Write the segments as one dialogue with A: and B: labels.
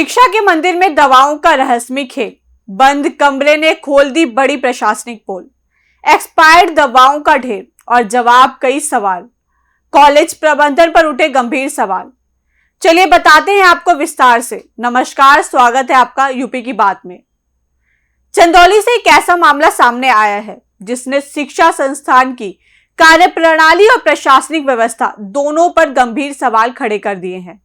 A: शिक्षा के मंदिर में दवाओं का रहस्यमय खेल, बंद कमरे ने खोल दी बड़ी प्रशासनिक पोल। एक्सपायर्ड दवाओं का ढेर और जवाब कई सवाल। कॉलेज प्रबंधन पर उठे गंभीर सवाल। चलिए बताते हैं आपको विस्तार से। नमस्कार, स्वागत है आपका यूपी की बात में। चंदौली से एक ऐसा मामला सामने आया है जिसने शिक्षा संस्थान की कार्यप्रणाली और प्रशासनिक व्यवस्था दोनों पर गंभीर सवाल खड़े कर दिए हैं।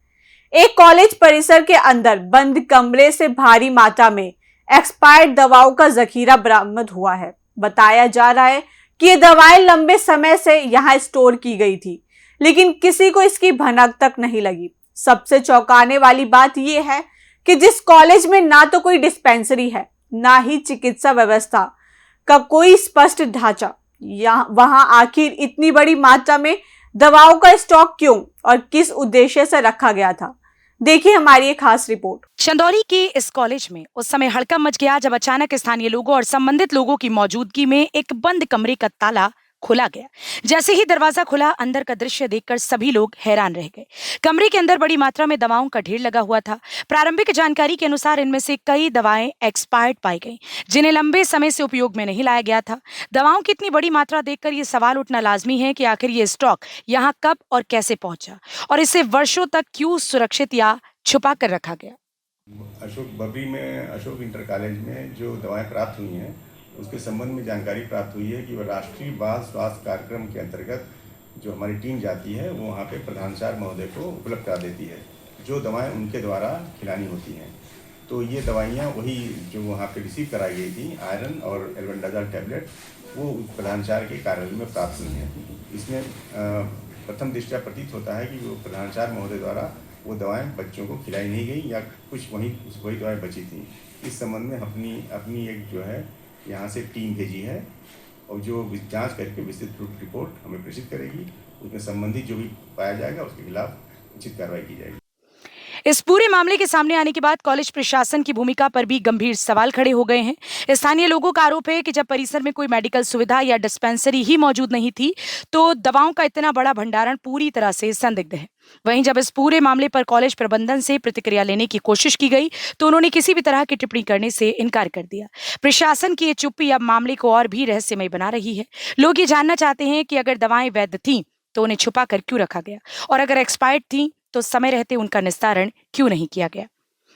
A: एक कॉलेज परिसर के अंदर बंद कमरे से भारी मात्रा में एक्सपायर्ड दवाओं का जखीरा बरामद हुआ है। बताया जा रहा है कि ये दवाएं लंबे समय से यहां स्टोर की गई थी, लेकिन किसी को इसकी भनक तक नहीं लगी। सबसे चौंकाने वाली बात यह है कि जिस कॉलेज में ना तो कोई डिस्पेंसरी है, ना ही चिकित्सा व्यवस्था का कोई स्पष्ट ढांचा, वहां आखिर इतनी बड़ी मात्रा में दवाओं का स्टॉक क्यों और किस उद्देश्य से रखा गया था? देखिए हमारी एक खास रिपोर्ट।
B: चंदौली के इस कॉलेज में उस समय हड़कंप मच गया जब अचानक स्थानीय लोगों और संबंधित लोगों की मौजूदगी में एक बंद कमरे का ताला खुला गया। जैसे ही दरवाजा खुला, अंदर का दृश्य देखकर सभी लोग हैरान रह गए। कमरे के अंदर बड़ी मात्रा में दवाओं का ढेर लगा हुआ था। प्रारंभिक जानकारी के अनुसार इनमें से कई दवाएं एक्सपायर्ड पाई गई, जिन्हें लंबे समय से उपयोग में नहीं लाया गया था। दवाओं की इतनी बड़ी मात्रा देखकर ये सवाल उठना लाजमी है कि आखिर ये स्टॉक यहाँ कब और कैसे पहुंचा और इसे वर्षों तक क्यों सुरक्षित या छुपा कर रखा गया।
C: अशोक बबरी में अशोक इंटर कॉलेज में जो दवाएं प्राप्त हुई हैं, उसके संबंध में जानकारी प्राप्त हुई है कि वह राष्ट्रीय बाल स्वास्थ्य कार्यक्रम के अंतर्गत जो हमारी टीम जाती है वो वहाँ पे प्रधानाचार्य महोदय को उपलब्ध करा देती है, जो दवाएं उनके द्वारा खिलानी होती हैं। तो ये दवाइयाँ वही जो वहाँ पे रिसीव कराई गई थी, आयरन और एल्बेंडाजोल टैबलेट, वो प्रधानाचार्य के कार्यालय में प्राप्त हुई हैं। इसमें प्रथम दृष्टया प्रतीत होता है कि वो प्रधानाचार्य महोदय द्वारा वो दवाएं बच्चों को खिलाई नहीं गई या कुछ वही दवाएं बची थी। इस संबंध में अपनी एक जो है यहाँ से टीम भेजी है और जो जांच करके विस्तृत रिपोर्ट हमें प्रेषित करेगी। उसमें संबंधित जो भी पाया जाएगा उसके खिलाफ उचित कार्रवाई की जाएगी।
B: इस पूरे मामले के सामने आने के बाद कॉलेज प्रशासन की भूमिका पर भी गंभीर सवाल खड़े हो गए हैं। स्थानीय लोगों का आरोप है कि जब परिसर में कोई मेडिकल सुविधा या डिस्पेंसरी ही मौजूद नहीं थी, तो दवाओं का इतना बड़ा भंडारण पूरी तरह से संदिग्ध है। वहीं जब इस पूरे मामले पर कॉलेज प्रबंधन से प्रतिक्रिया लेने की कोशिश की गई, तो उन्होंने किसी भी तरह की टिप्पणी करने से इनकार कर दिया। प्रशासन की ये चुप्पी अब मामले को और भी रहस्यमय बना रही है। लोग ये जानना चाहते हैं कि अगर दवाएं वैध थीं, तो उन्हें छुपा कर क्यों रखा गया, और अगर एक्सपायर्ड थीं तो समय रहते उनका निस्तारण क्यों नहीं किया गया।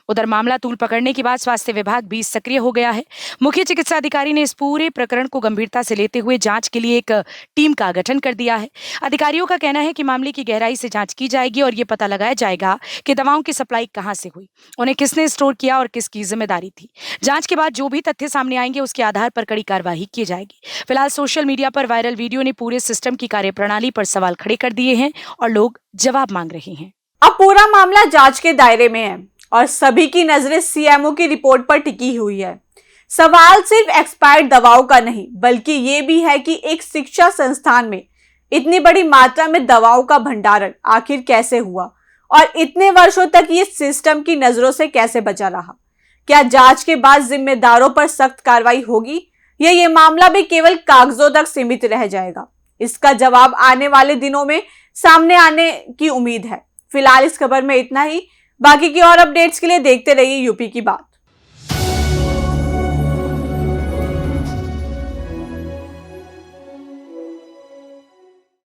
B: उधर मामला तूल पकड़ने के बाद स्वास्थ्य विभाग भी सक्रिय हो गया है। मुख्य चिकित्सा अधिकारी ने इस पूरे प्रकरण को गंभीरता से लेते हुए जांच के लिए एक टीम का गठन कर दिया है। अधिकारियों का कहना है कि मामले की गहराई से जांच की जाएगी और ये पता लगाया जाएगा कि दवाओं की सप्लाई कहां से हुई, उन्हें किसने स्टोर किया और किसकी जिम्मेदारी थी। जांच के बाद जो भी तथ्य सामने आएंगे उसके आधार पर कड़ी कार्रवाई की जाएगी। फिलहाल सोशल मीडिया पर वायरल वीडियो ने पूरे सिस्टम की कार्यप्रणाली पर सवाल खड़े कर दिए हैं और लोग जवाब मांग रहे हैं।
A: अब पूरा मामला जांच के दायरे में है और सभी की नजरें सीएमओ की रिपोर्ट पर टिकी हुई है। सवाल सिर्फ एक्सपायर्ड दवाओं का नहीं, बल्कि ये भी है कि एक शिक्षा संस्थान में इतनी बड़ी मात्रा में दवाओं का भंडारण आखिर कैसे हुआ और इतने वर्षों तक ये सिस्टम की नजरों से कैसे बचा रहा। क्या जांच के बाद जिम्मेदारों पर सख्त कार्रवाई होगी या ये मामला भी केवल कागजों तक सीमित रह जाएगा? इसका जवाब आने वाले दिनों में सामने आने की उम्मीद है। फिलहाल इस खबर में इतना ही। बाकी की और अपडेट्स के लिए देखते रहिए यूपी की बात।